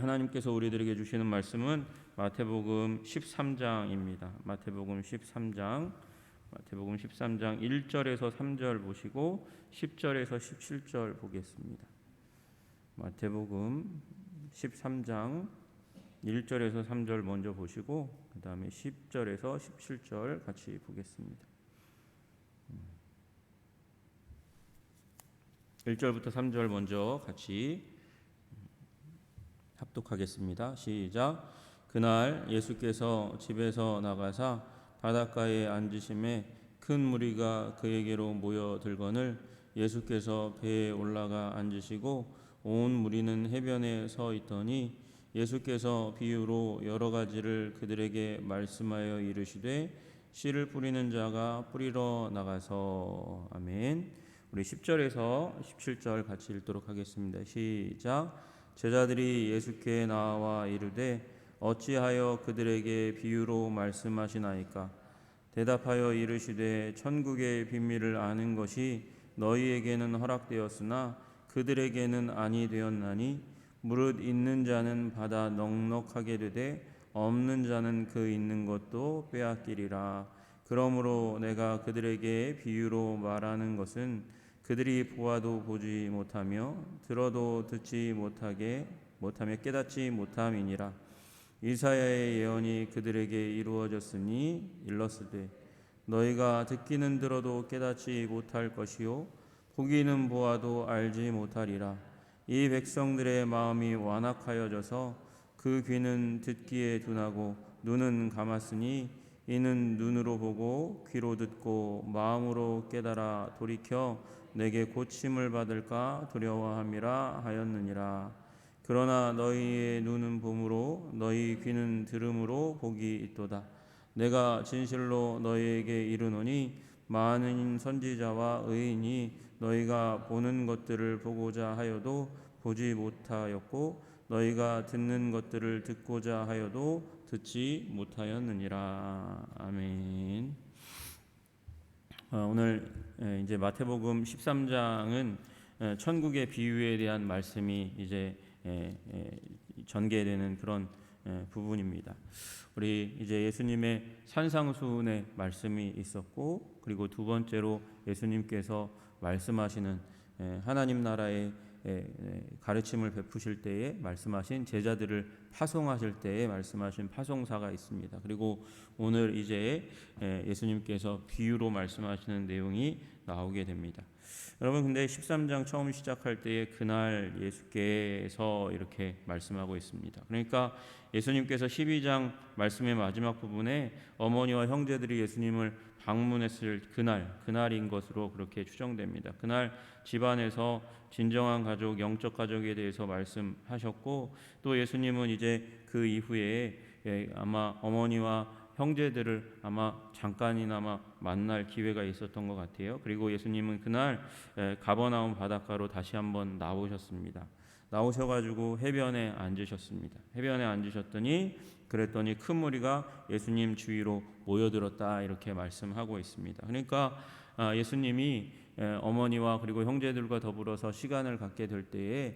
하나님께서 우리들에게 주시는 말씀은 마태복음 13장입니다. 마태복음 13장 1절에서 3절 보시고 10절에서 17절 보겠습니다. 마태복음 13장 1절에서 3절 먼저 보시고 그 다음에 10절에서 17절 같이 보겠습니다. 1절부터 3절 먼저 같이 합독하겠습니다. 시작. 그날 예수께서 집에서 나가사 바닷가에 앉으심에 큰 무리가 그에게로 모여들거늘 예수께서 배에 올라가 앉으시고 온 무리는 해변에 서 있더니 예수께서 비유로 여러 가지를 그들에게 말씀하여 이르시되 씨를 뿌리는 자가 뿌리러 나가서. 아멘. 우리 10절에서 17절 같이 읽도록 하겠습니다. 시작. 제자들이 예수께 나와 이르되 어찌하여 그들에게 비유로 말씀하시나이까? 대답하여 이르시되 천국의 비밀을 아는 것이 너희에게는 허락되었으나 그들에게는 아니 되었나니 무릇 있는 자는 받아 넉넉하게 되되 없는 자는 그 있는 것도 빼앗기리라. 그러므로 내가 그들에게 비유로 말하는 것은 그들이 보아도 보지 못하며 들어도 듣지 못하며 깨닫지 못함이니라. 이사야의 예언이 그들에게 이루어졌으니 일렀으되 너희가 듣기는 들어도 깨닫지 못할 것이요 보기는 보아도 알지 못하리라. 이 백성들의 마음이 완악하여져서 그 귀는 듣기에 둔하고 눈은 감았으니 이는 눈으로 보고 귀로 듣고 마음으로 깨달아 돌이켜 내게 고침을 받을까 두려워함이라 하였느니라. 그러나 너희의 눈은 봄으로 너희 귀는 들음으로 복이 있도다. 내가 진실로 너희에게 이르노니 많은 선지자와 의인이 너희가 보는 것들을 보고자 하여도 보지 못하였고 너희가 듣는 것들을 듣고자 하여도 듣지 못하였느니라. 아멘. 오늘 이제 마태복음 13장은 천국의 비유에 대한 말씀이 이제 전개되는 그런 부분입니다. 우리 이제 예수님의 산상수훈의 말씀이 있었고, 그리고 두 번째로 예수님께서 말씀하시는 하나님 나라의 가르침을 베푸실 때에 말씀하신 제자들을 파송하실 때에 말씀하신 파송사가 있습니다. 그리고 오늘 이제 예수님께서 비유로 말씀하시는 내용이 나오게 됩니다. 여러분, 근데 13장 처음 시작할 때에 그날 예수께서 이렇게 말씀하고 있습니다. 그러니까 예수님께서 12장 말씀의 마지막 부분에 어머니와 형제들이 예수님을 방문했을 그날인 것으로 그렇게 추정됩니다. 그날 집안에서 진정한 가족, 영적 가족에 대해서 말씀하셨고, 또 예수님은 이제 그 이후에 아마 어머니와 형제들을 아마 잠깐이나마 만날 기회가 있었던 것 같아요. 그리고 예수님은 그날 가버나움 바닷가로 다시 한번 나오셨습니다. 나오셔가지고 해변에 앉으셨습니다. 해변에 앉으셨더니 그랬더니 큰 무리가 예수님 주위로 모여들었다, 이렇게 말씀하고 있습니다. 그러니까 예수님이 어머니와 그리고 형제들과 더불어서 시간을 갖게 될 때에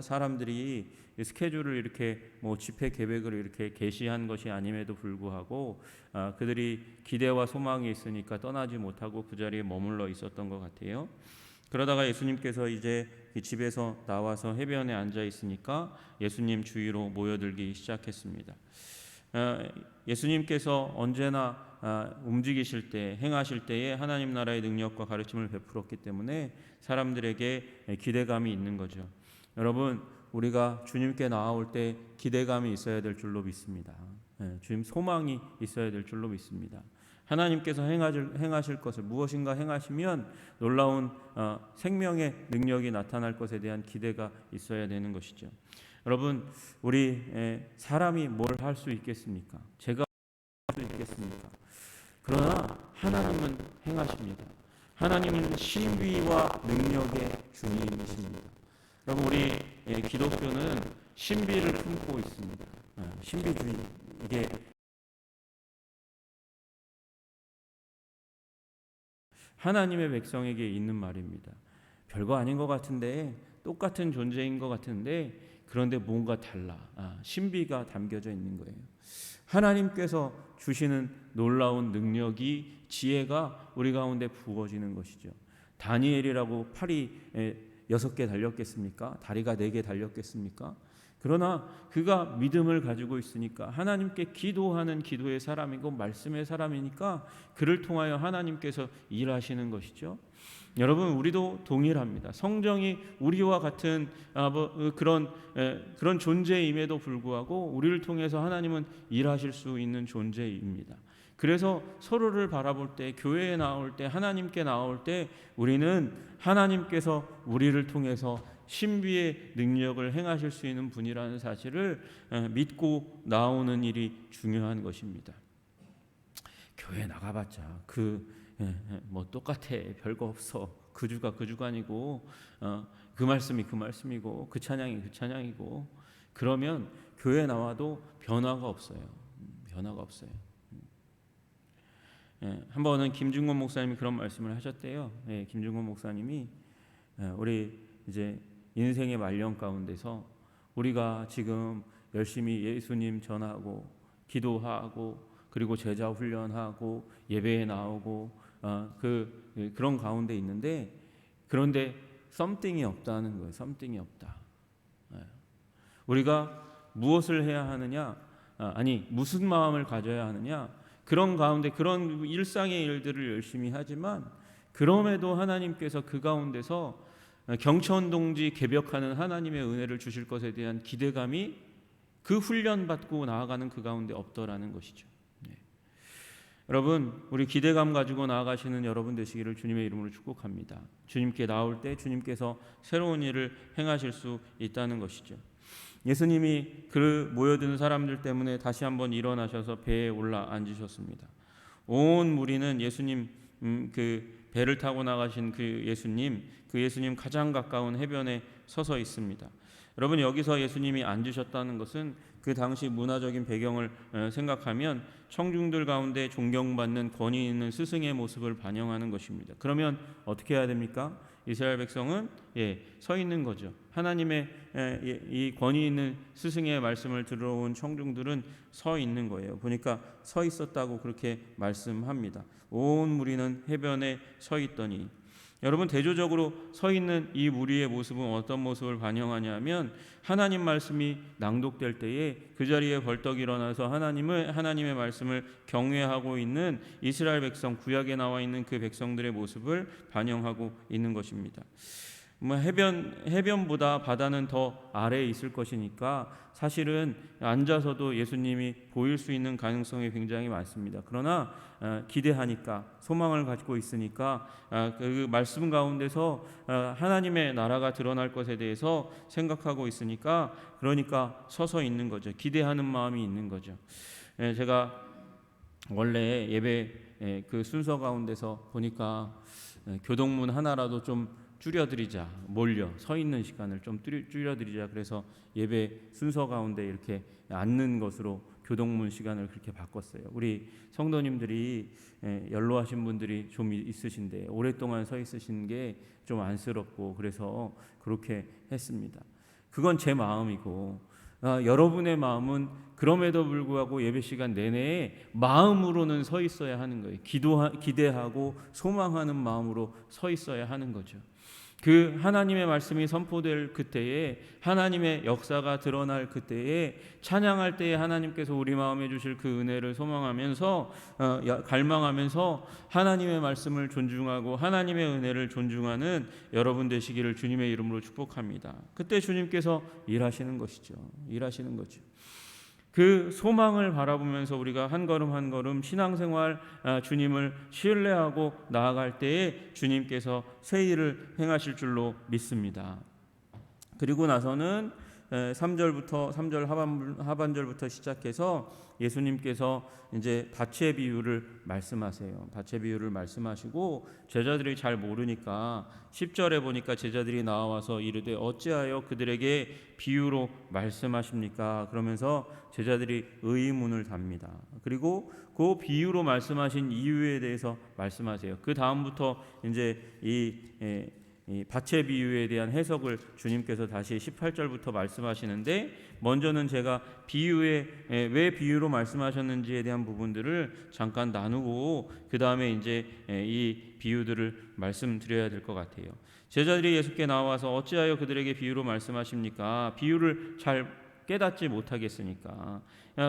사람들이 스케줄을 이렇게 집회 계획을 이렇게 게시한 것이 아님에도 불구하고 그들이 기대와 소망이 있으니까 떠나지 못하고 그 자리에 머물러 있었던 것 같아요. 그러다가 예수님께서 이제 집에서 나와서 해변에 앉아 있으니까 예수님 주위로 모여들기 시작했습니다. 예수님께서 언제나 움직이실 때, 행하실 때에 하나님 나라의 능력과 가르침을 베풀었기 때문에 사람들에게 기대감이 있는 거죠. 여러분, 우리가 주님께 나아올 때 기대감이 있어야 될 줄로 믿습니다. 주님 소망이 있어야 될 줄로 믿습니다. 하나님께서 행하실 것을 무엇인가 행하시면 놀라운 생명의 능력이 나타날 것에 대한 기대가 있어야 되는 것이죠. 여러분, 우리 사람이 뭘 할 수 있겠습니까? 제가 할 수 있겠습니까? 그러나 하나님은 행하십니다. 하나님은 신비와 능력의 주님이십니다. 여러분, 우리 기독교는 신비를 품고 있습니다. 신비주의, 이게 하나님의 백성에게 있는 말입니다. 별거 아닌 것 같은데, 똑같은 존재인 것 같은데 그런데 뭔가 달라. 신비가 담겨져 있는 거예요. 하나님께서 주시는 놀라운 능력이, 지혜가 우리 가운데 부어지는 것이죠. 다니엘이라고 팔이 6개 달렸겠습니까? 다리가 4개 달렸겠습니까? 그러나 그가 믿음을 가지고 있으니까, 하나님께 기도하는 기도의 사람이고 말씀의 사람이니까 그를 통하여 하나님께서 일하시는 것이죠. 여러분, 우리도 동일합니다. 성령이 우리와 같은 그런 존재임에도 불구하고 우리를 통해서 하나님은 일하실 수 있는 존재입니다. 그래서 서로를 바라볼 때, 교회에 나올 때, 하나님께 나올 때 우리는 하나님께서 우리를 통해서 신비의 능력을 행하실 수 있는 분이라는 사실을 믿고 나오는 일이 중요한 것입니다. 교회 나가봤자 뭐 똑같아, 별거 없어. 그 주가 그 주간이고 그 말씀이 그 말씀이고 그 찬양이 그 찬양이고, 그러면 교회 나와도 변화가 없어요. 변화가 없어요. 한 번은 김중곤 목사님이 그런 말씀을 하셨대요. 김중곤 목사님이 우리 이제 인생의 말년 가운데서 우리가 지금 열심히 예수님 전하고 기도하고 그리고 제자 훈련하고 예배에 나오고 그런 가운데 있는데, 그런데 something이 없다는 거예요. something이 없다. 우리가 무엇을 해야 하느냐, 무슨 마음을 가져야 하느냐, 그런 가운데 그런 일상의 일들을 열심히 하지만, 그럼에도 하나님께서 그 가운데서 경천동지 개벽하는 하나님의 은혜를 주실 것에 대한 기대감이 그 훈련받고 나아가는 그 가운데 없더라는 것이죠. 여러분, 우리 기대감 가지고 나아가시는 여러분 되시기를 주님의 이름으로 축복합니다. 주님께 나올 때 주님께서 새로운 일을 행하실 수 있다는 것이죠. 예수님이 그 모여든 사람들 때문에 다시 한번 일어나셔서 배에 올라 앉으셨습니다. 온 무리는 예수님 그 배를 타고 나가신 그 예수님 가장 가까운 해변에 서서 있습니다. 여러분, 여기서 예수님이 앉으셨다는 것은 그 당시 문화적인 배경을 생각하면 청중들 가운데 존경받는 권위 있는 스승의 모습을 반영하는 것입니다. 그러면 어떻게 해야 됩니까? 이스라엘 백성은 서 있는 거죠. 하나님의 이 권위 있는 스승의 말씀을 들어온 청중들은 서 있는 거예요. 보니까 서 있었다고 그렇게 말씀합니다. 온 무리는 해변에 서 있더니, 여러분, 대조적으로 서 있는 이 무리의 모습은 어떤 모습을 반영하냐면, 하나님 말씀이 낭독될 때에 그 자리에 벌떡 일어나서 하나님의 말씀을 경외하고 있는 이스라엘 백성, 구약에 나와 있는 그 백성들의 모습을 반영하고 있는 것입니다. 해변보다 바다는 더 아래에 있을 것이니까 사실은 앉아서도 예수님이 보일 수 있는 가능성이 굉장히 많습니다. 그러나 기대하니까, 소망을 가지고 있으니까, 그 말씀 가운데서 하나님의 나라가 드러날 것에 대해서 생각하고 있으니까, 그러니까 서서 있는 거죠. 기대하는 마음이 있는 거죠. 제가 원래 예배 그 순서 가운데서 보니까 교동문 하나라도 좀 줄여드리자, 몰려 서 있는 시간을 좀 줄여드리자, 그래서 예배 순서 가운데 이렇게 앉는 것으로 교동문 시간을 그렇게 바꿨어요. 우리 성도님들이 연로하신 분들이 좀 있으신데 오랫동안 서 있으신 게 좀 안쓰럽고, 그래서 그렇게 했습니다. 그건 제 마음이고, 여러분의 마음은 그럼에도 불구하고 예배 시간 내내 마음으로는 서 있어야 하는 거예요. 기대하고 소망하는 마음으로 서 있어야 하는 거죠. 그 하나님의 말씀이 선포될 그때에, 하나님의 역사가 드러날 그때에, 찬양할 때에 하나님께서 우리 마음에 주실 그 은혜를 소망하면서 갈망하면서 하나님의 말씀을 존중하고 하나님의 은혜를 존중하는 여러분 되시기를 주님의 이름으로 축복합니다. 그때 주님께서 일하시는 것이죠. 일하시는 거죠. 그 소망을 바라보면서 우리가 한 걸음 한 걸음 신앙생활, 주님을 신뢰하고 나아갈 때에 주님께서 새 일을 행하실 줄로 믿습니다. 그리고 나서는 3절 하반절부터 시작해서 예수님께서 이제 밭의 비유를 말씀하세요. 밭의 비유를 말씀하시고, 제자들이 잘 모르니까 10절에 보니까 제자들이 나와서 이르되 어찌하여 그들에게 비유로 말씀하십니까? 그러면서 제자들이 의문을 답니다. 그리고 그 비유로 말씀하신 이유에 대해서 말씀하세요. 그 다음부터 이제 이 밭의 비유에 대한 해석을 주님께서 다시 18절부터 말씀하시는데, 먼저는 제가 비유에 왜 비유로 말씀하셨는지에 대한 부분들을 잠깐 나누고 그 다음에 이제 이 비유들을 말씀드려야 될 것 같아요. 제자들이 예수께 나와서 어찌하여 그들에게 비유로 말씀하십니까? 비유를 잘 깨닫지 못하겠으니까.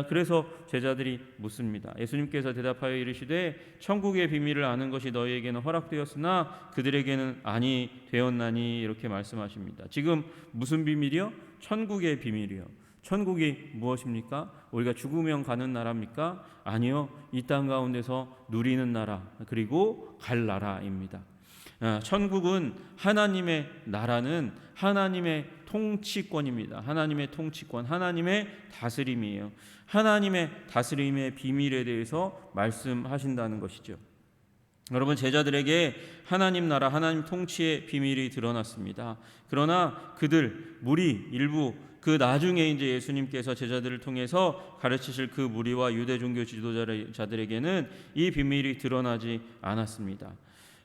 그래서 제자들이 묻습니다. 예수님께서 대답하여 이르시되 천국의 비밀을 아는 것이 너희에게는 허락되었으나 그들에게는 아니 되었나니, 이렇게 말씀하십니다. 지금 무슨 비밀이요? 천국의 비밀이요. 천국이 무엇입니까? 우리가 죽으면 가는 나라입니까? 아니요. 이 땅 가운데서 누리는 나라, 그리고 갈 나라입니다. 천국은 하나님의 나라는 하나님의 통치권입니다. 하나님의 통치권, 하나님의 다스림이에요. 하나님의 다스림의 비밀에 대해서 말씀하신다는 것이죠. 여러분, 제자들에게 하나님 나라, 하나님 통치의 비밀이 드러났습니다. 그러나 그들, 무리 일부, 그 나중에 이제 예수님께서 제자들을 통해서 가르치실 그 무리와 유대 종교 지도자들에게는 이 비밀이 드러나지 않았습니다.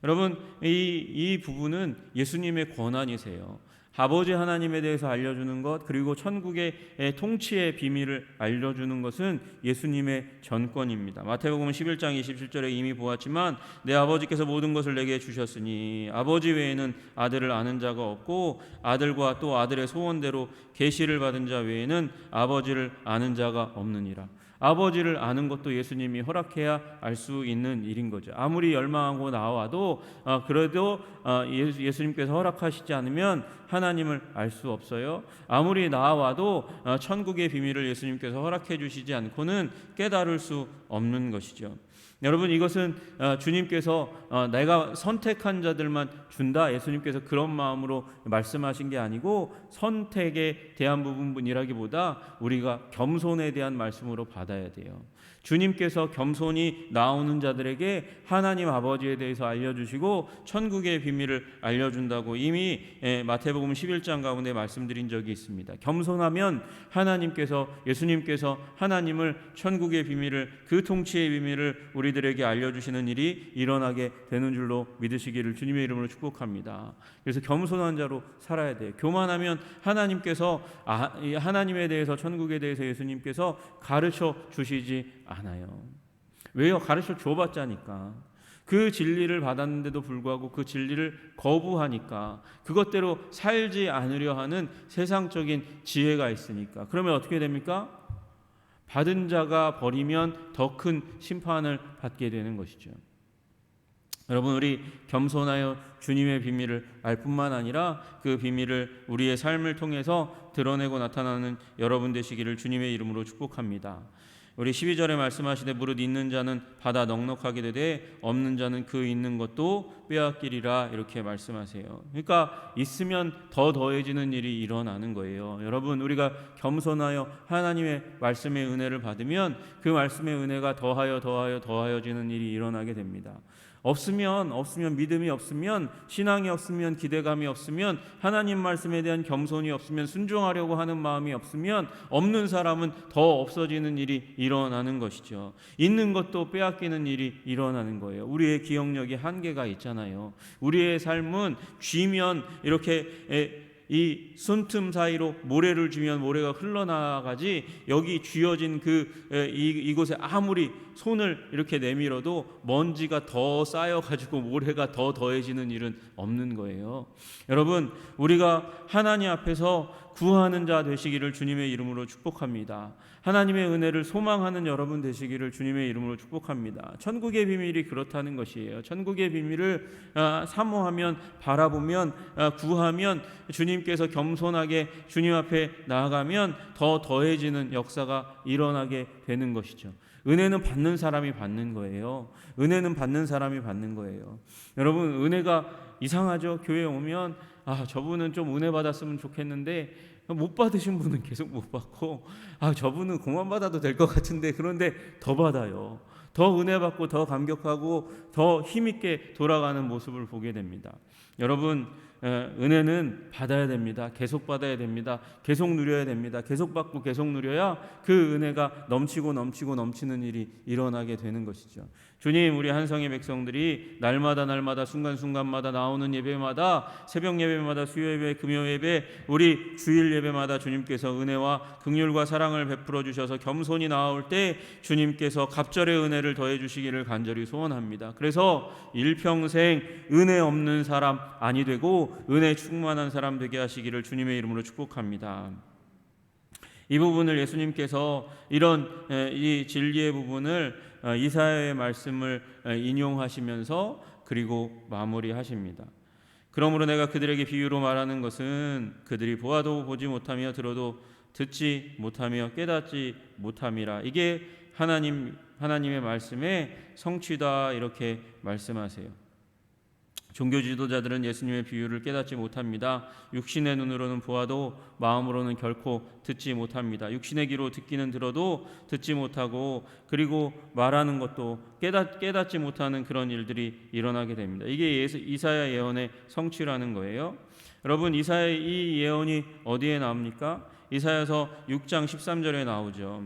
여러분, 이 부분은 예수님의 권한이세요. 아버지 하나님에 대해서 알려주는 것, 그리고 천국의 통치의 비밀을 알려주는 것은 예수님의 전권입니다. 마태복음 11장 27절에 이미 보았지만 내 아버지께서 모든 것을 내게 주셨으니 아버지 외에는 아들을 아는 자가 없고 아들과 또 아들의 소원대로 계시를 받은 자 외에는 아버지를 아는 자가 없느니라. 아버지를 아는 것도 예수님이 허락해야 알 수 있는 일인 거죠. 아무리 열망하고 나와도 그래도 예수님께서 허락하시지 않으면 하나님을 알 수 없어요. 아무리 나와도 천국의 비밀을 예수님께서 허락해 주시지 않고는 깨달을 수 없는 것이죠. 여러분, 이것은 주님께서 내가 선택한 자들만 준다, 예수님께서 그런 마음으로 말씀하신 게 아니고 선택에 대한 부분이라기보다 우리가 겸손에 대한 말씀으로 받아야 돼요. 주님께서 겸손히 나오는 자들에게 하나님 아버지에 대해서 알려주시고 천국의 비밀을 알려준다고 이미 마태복음 11장 가운데 말씀드린 적이 있습니다. 겸손하면 하나님께서, 예수님께서 하나님을, 천국의 비밀을, 그 통치의 비밀을 우리들에게 알려주시는 일이 일어나게 되는 줄로 믿으시기를 주님의 이름으로 축복합니다. 그래서 겸손한 자로 살아야 돼요. 교만하면 하나님께서 하나님에 대해서, 천국에 대해서 예수님께서 가르쳐 주시지 않아요. 왜요? 가르쳐 줘봤자니까. 그 진리를 받았는데도 불구하고 그 진리를 거부하니까, 그것대로 살지 않으려 하는 세상적인 지혜가 있으니까. 그러면 어떻게 됩니까? 받은 자가 버리면 더 큰 심판을 받게 되는 것이죠. 여러분, 우리 겸손하여 주님의 비밀을 알 뿐만 아니라 그 비밀을 우리의 삶을 통해서 드러내고 나타나는 여러분 되시기를 주님의 이름으로 축복합니다. 우리 12절에 말씀하시되 무릇 있는 자는 받아 넉넉하게 되되 없는 자는 그 있는 것도 빼앗기리라, 이렇게 말씀하세요. 그러니까 있으면 더 더해지는 일이 일어나는 거예요. 여러분, 우리가 겸손하여 하나님의 말씀의 은혜를 받으면 그 말씀의 은혜가 더하여지는 일이 일어나게 됩니다. 없으면 믿음이 없으면, 신앙이 없으면, 기대감이 없으면, 하나님 말씀에 대한 겸손이 없으면, 순종하려고 하는 마음이 없으면 없는 사람은 더 없어지는 일이 일어나는 것이죠. 있는 것도 빼앗기는 일이 일어나는 거예요. 우리의 기억력이 한계가 있잖아요. 우리의 삶은 쥐면 이렇게 이 손틈 사이로 모래를 주면 모래가 흘러나가지, 여기 쥐어진 이곳에 아무리 손을 이렇게 내밀어도 먼지가 더 쌓여가지고 모래가 더 더해지는 일은 없는 거예요. 여러분, 우리가 하나님 앞에서 구하는 자 되시기를 주님의 이름으로 축복합니다. 하나님의 은혜를 소망하는 여러분 되시기를 주님의 이름으로 축복합니다. 천국의 비밀이 그렇다는 것이에요. 천국의 비밀을 사모하면, 바라보면, 구하면, 주님께서 겸손하게 주님 앞에 나아가면 더 더해지는 역사가 일어나게 되는 것이죠. 은혜는 받는 사람이 받는 거예요. 은혜는 받는 사람이 받는 거예요. 여러분, 은혜가 이상하죠? 교회에 오면 저분은 좀 은혜 받았으면 좋겠는데 못 받으신 분은 계속 못 받고, 저분은 그만 받아도 될 것 같은데, 그런데 더 받아요. 더 은혜 받고 더 감격하고 더 힘있게 돌아가는 모습을 보게 됩니다. 여러분, 은혜는 받아야 됩니다. 계속 받아야 됩니다. 계속 누려야 됩니다. 계속 받고 계속 누려야 그 은혜가 넘치고 넘치고 넘치는 일이 일어나게 되는 것이죠. 주님, 우리 한성의 백성들이 날마다 순간순간마다 나오는 예배마다, 새벽 예배마다, 수요 예배, 금요 예배, 우리 주일 예배마다 주님께서 은혜와 긍휼과 사랑을 베풀어 주셔서 겸손히 나올 때 주님께서 갑절의 은혜를 더해 주시기를 간절히 소원합니다. 그래서 일평생 은혜 없는 사람 아니 되고 은혜 충만한 사람 되게 하시기를 주님의 이름으로 축복합니다. 이 부분을 예수님께서 이런 이 진리의 부분을 이사야의 말씀을 인용하시면서 그리고 마무리하십니다. 그러므로 내가 그들에게 비유로 말하는 것은 그들이 보아도 보지 못하며 들어도 듣지 못하며 깨닫지 못함이라. 이게 하나님의 말씀의 성취다, 이렇게 말씀하세요. 종교 지도자들은 예수님의 비유를 깨닫지 못합니다. 육신의 눈으로는 보아도 마음으로는 결코 듣지 못합니다. 육신의 귀로 듣기는 들어도 듣지 못하고, 그리고 말하는 것도 깨닫지 못하는 그런 일들이 일어나게 됩니다. 이게 이사야 예언의 성취라는 거예요. 여러분, 이사야의 이 예언이 어디에 나옵니까? 이사야서 6장 13절에 나오죠.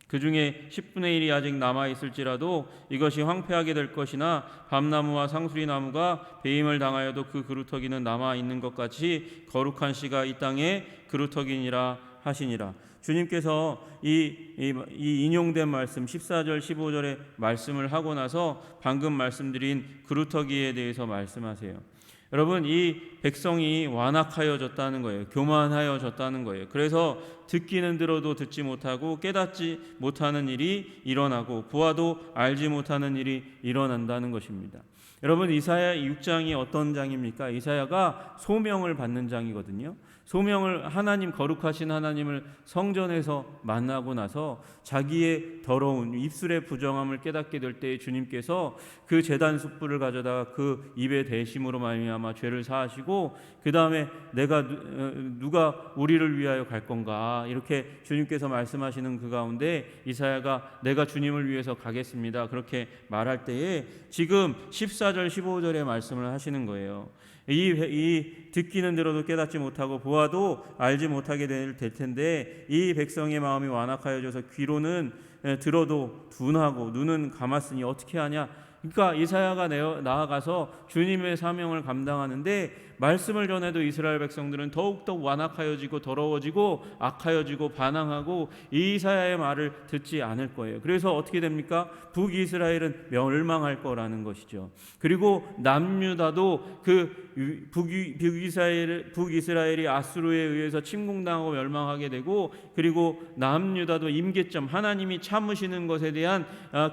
그 중에 10분의 1이 아직 남아있을지라도 이것이 황폐하게 될 것이나 밤나무와 상수리나무가 배임을 당하여도 그 그루터기는 남아있는 것 같이 거룩한 씨가 이 땅에 그루터기니라 하시니라. 주님께서 이 인용된 말씀 14절 15절의 말씀을 하고 나서 방금 말씀드린 그루터기에 대해서 말씀하세요. 여러분, 이 백성이 완악하여졌다는 거예요. 교만하여졌다는 거예요. 그래서 듣기는 들어도 듣지 못하고 깨닫지 못하는 일이 일어나고 보아도 알지 못하는 일이 일어난다는 것입니다. 여러분, 이사야 6장이 어떤 장입니까? 이사야가 소명을 받는 장이거든요. 소명을, 하나님, 거룩하신 하나님을 성전에서 만나고 나서 자기의 더러운 입술의 부정함을 깨닫게 될 때 주님께서 그 제단 숯불을 가져다가 그 입의 대심으로 말미암아 죄를 사하시고, 그 다음에 누가 우리를 위하여 갈 건가, 이렇게 주님께서 말씀하시는 그 가운데 이사야가 내가 주님을 위해서 가겠습니다, 그렇게 말할 때에 지금 14절 15절의 말씀을 하시는 거예요. 이 듣기는 들어도 깨닫지 못하고 보아도 알지 못하게 될 텐데 이 백성의 마음이 완악하여져서 귀로는 들어도 둔하고 눈은 감았으니 어떻게 하냐. 그러니까 이사야가 나아가서 주님의 사명을 감당하는데 말씀을 전해도 이스라엘 백성들은 더욱더 완악하여지고 더러워지고 악하여지고 반항하고 이사야의 말을 듣지 않을 거예요. 그래서 어떻게 됩니까? 북이스라엘은 멸망할 거라는 것이죠. 그리고 남유다도 그 북이스라엘이 아수르에 의해서 침공당하고 멸망하게 되고, 그리고 남유다도 임계점, 하나님이 참으시는 것에 대한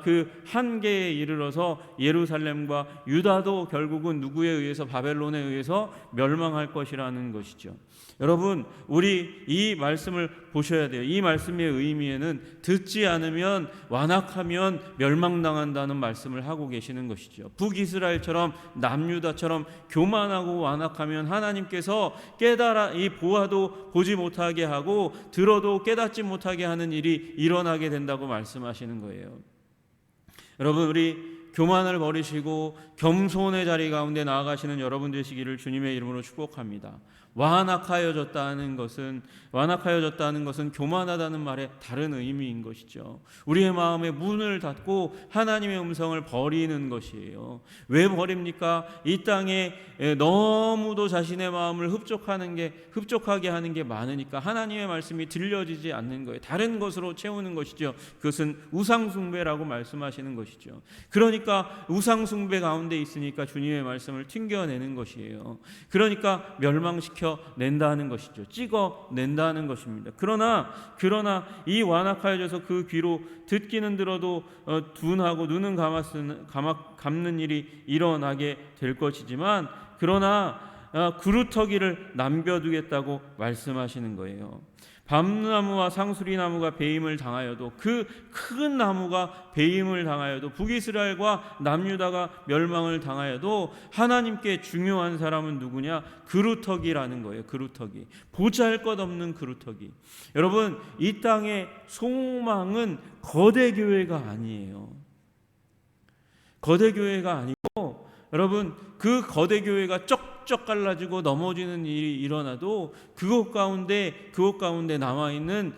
그 한계에 이르러서 예루살렘과 유다도 결국은 누구에 의해서, 바벨론에 의해서 멸망할 것이라는 것이죠. 여러분, 우리 이 말씀을 보셔야 돼요. 이 말씀의 의미에는 듣지 않으면, 완악하면 멸망당한다는 말씀을 하고 계시는 것이죠. 북이스라엘처럼 남유다처럼 교만하고 완악하면 하나님께서 보아도 보지 못하게 하고 들어도 깨닫지 못하게 하는 일이 일어나게 된다고 말씀하시는 거예요. 여러분, 우리 교만을 버리시고 겸손의 자리 가운데 나아가시는 여러분 되시기를 주님의 이름으로 축복합니다. 완악하여졌다는 것은 교만하다는 말의 다른 의미인 것이죠. 우리의 마음에 문을 닫고 하나님의 음성을 버리는 것이에요. 왜 버립니까? 이 땅에 너무도 자신의 마음을 흡족하게 하는 게 많으니까 하나님의 말씀이 들려지지 않는 거예요. 다른 것으로 채우는 것이죠. 그것은 우상숭배라고 말씀하시는 것이죠. 그러니까 우상숭배 가운데 있으니까 주님의 말씀을 튕겨내는 것이에요. 그러니까 멸망시켜 낸다는 것이죠. 찍어낸다는 것입니다. 그러나 이 완악하여져서 그 귀로 듣기는 들어도 둔하고 눈은 감는 일이 일어나게 될 것이지만, 그러나 그루터기를 남겨두겠다고 말씀하시는 거예요. 밤나무와 상수리나무가 배임을 당하여도, 그 큰 나무가 배임을 당하여도, 북이스라엘과 남유다가 멸망을 당하여도 하나님께 중요한 사람은 누구냐? 그루터기라는 거예요. 그루터기, 보잘것없는 그루터기. 여러분, 이 땅의 소망은 거대 교회가 아니에요. 거대 교회가 아니고 여러분, 그 거대 교회가 쩍쩍 갈라지고 넘어지는 일이 일어나도 그곳 가운데 남아있는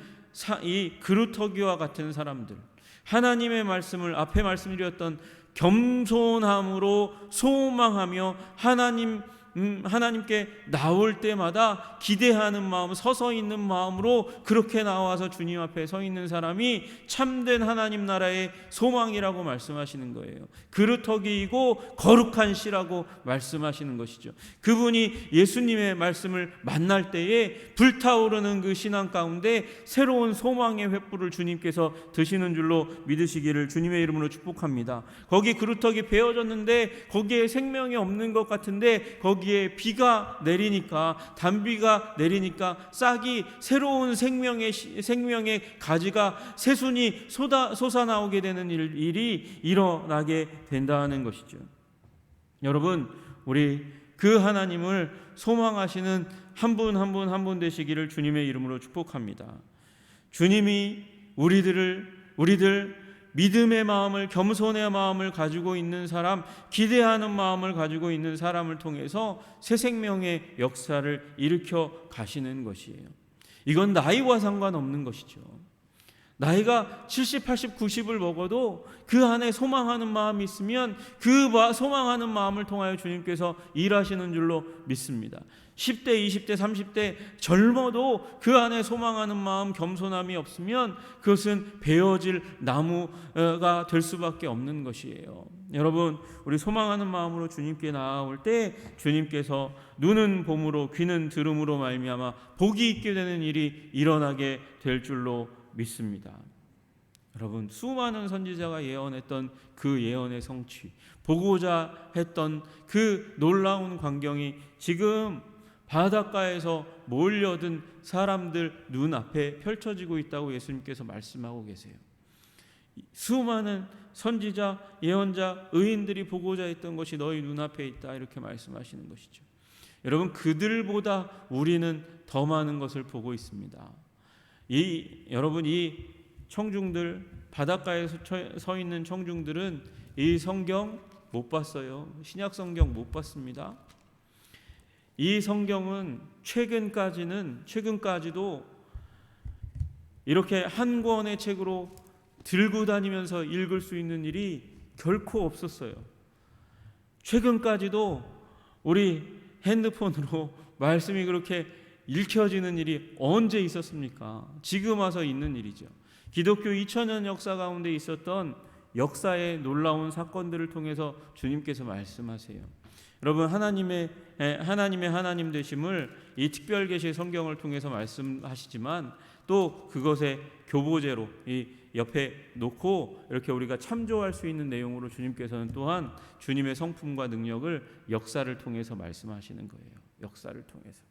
이 그루터기와 같은 사람들, 하나님의 말씀을 앞에 말씀드렸던 겸손함으로 소망하며 하나님께 나올 때마다 기대하는 마음, 서서 있는 마음으로 그렇게 나와서 주님 앞에 서 있는 사람이 참된 하나님 나라의 소망이라고 말씀하시는 거예요. 그루터기이고 거룩한 씨라고 말씀하시는 것이죠. 그분이 예수님의 말씀을 만날 때에 불타오르는 그 신앙 가운데 새로운 소망의 횃불을 주님께서 드시는 줄로 믿으시기를 주님의 이름으로 축복합니다. 거기 그루터기 베어졌는데 거기에 생명이 없는 것 같은데 거기에 비가 내리니까, 단비가 내리니까 싹이 새로운 생명의 가지가 새순이 솟아나오게 되는 일이 일어나게 된다는 것이죠. 여러분, 우리 그 하나님을 소망하시는 한 분 되시기를 주님의 이름으로 축복합니다. 주님이 우리들 믿음의 마음을, 겸손의 마음을 가지고 있는 사람, 기대하는 마음을 가지고 있는 사람을 통해서 새 생명의 역사를 일으켜 가시는 것이에요. 이건 나이와 상관없는 것이죠. 나이가 70, 80, 90을 먹어도 그 안에 소망하는 마음이 있으면 그 소망하는 마음을 통하여 주님께서 일하시는 줄로 믿습니다. 10대, 20대, 30대 젊어도 그 안에 소망하는 마음, 겸손함이 없으면 그것은 베어질 나무가 될 수밖에 없는 것이에요. 여러분, 우리 소망하는 마음으로 주님께 나아올 때 주님께서 눈은 봄으로 귀는 들음으로 말미암아 복이 있게 되는 일이 일어나게 될 줄로 믿습니다. 여러분, 수많은 선지자가 예언했던 그 예언의 성취, 보고자 했던 그 놀라운 광경이 지금 바닷가에서 몰려든 사람들 눈앞에 펼쳐지고 있다고 예수님께서 말씀하고 계세요. 수많은 선지자, 예언자, 의인들이 보고자 했던 것이 너희 눈앞에 있다, 이렇게 말씀하시는 것이죠. 여러분, 그들보다 우리는 더 많은 것을 보고 있습니다. 여러분, 이 청중들, 바닷가에 서 있는 청중들은 이 성경 못 봤어요. 신약 성경 못 봤습니다. 이 성경은 최근까지도 이렇게 한 권의 책으로 들고 다니면서 읽을 수 있는 일이 결코 없었어요. 최근까지도 우리 핸드폰으로 말씀이 그렇게 읽혀지는 일이 언제 있었습니까? 지금 와서 있는 일이죠. 기독교 2000년 역사 가운데 있었던 역사의 놀라운 사건들을 통해서 주님께서 말씀하세요. 여러분, 하나님의 하나님 되심을 이 특별 계시 성경을 통해서 말씀하시지만 또 그것의 교보제로 이 옆에 놓고 이렇게 우리가 참조할 수 있는 내용으로 주님께서는 또한 주님의 성품과 능력을 역사를 통해서 말씀하시는 거예요. 역사를 통해서.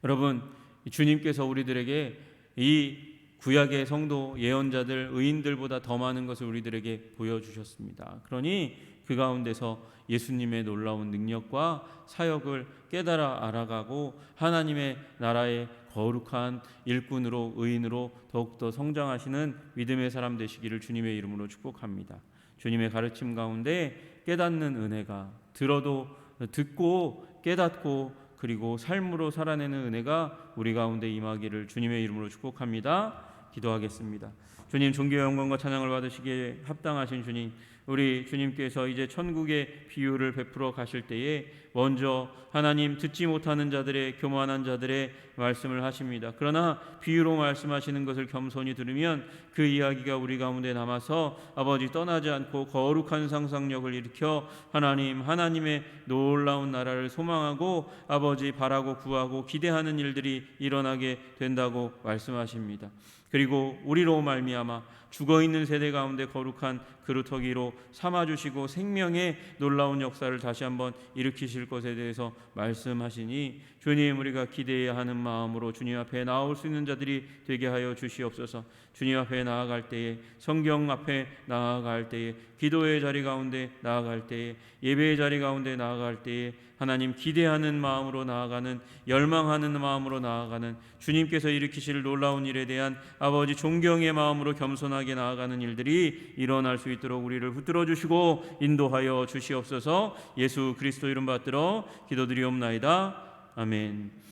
여러분, 주님께서 우리들에게 이 구약의 성도, 예언자들, 의인들보다 더 많은 것을 우리들에게 보여주셨습니다. 그러니 그 가운데서 예수님의 놀라운 능력과 사역을 깨달아 알아가고 하나님의 나라의 거룩한 일꾼으로, 의인으로 더욱더 성장하시는 믿음의 사람 되시기를 주님의 이름으로 축복합니다. 주님의 가르침 가운데 깨닫는 은혜가, 듣고 깨닫고 그리고 삶으로 살아내는 은혜가 우리 가운데 임하기를 주님의 이름으로 축복합니다. 기도하겠습니다. 주님, 존귀와 영광과 찬양을 받으시기에 합당하신 주님, 우리 주님께서 이제 천국의 비유를 베풀어 가실 때에 먼저 하나님 듣지 못하는 자들의, 교만한 자들의 말씀을 하십니다. 그러나 비유로 말씀하시는 것을 겸손히 들으면 그 이야기가 우리 가운데 남아서 아버지 떠나지 않고 거룩한 상상력을 일으켜 하나님의 놀라운 나라를 소망하고 아버지 바라고 구하고 기대하는 일들이 일어나게 된다고 말씀하십니다. 그리고 우리로 말미암아 죽어있는 세대 가운데 거룩한 그루터기로 삼아주시고 생명의 놀라운 역사를 다시 한번 일으키실 것에 대해서 말씀하시니 주님, 우리가 기대해야 하는 마음으로 주님 앞에 나올 수 있는 자들이 되게 하여 주시옵소서. 주님 앞에 나아갈 때에, 성경 앞에 나아갈 때에, 기도의 자리 가운데 나아갈 때에, 예배의 자리 가운데 나아갈 때에 하나님 기대하는 마음으로 나아가는, 열망하는 마음으로 나아가는 주님께서 일으키실 놀라운 일에 대한 아버지 존경의 마음으로 겸손하게 건강하게 나아가는 일들이 일어날 수 있도록 우리를 붙들어 주시고 인도하여 주시옵소서. 예수 그리스도 이름 받들어 기도드리옵나이다. 아멘.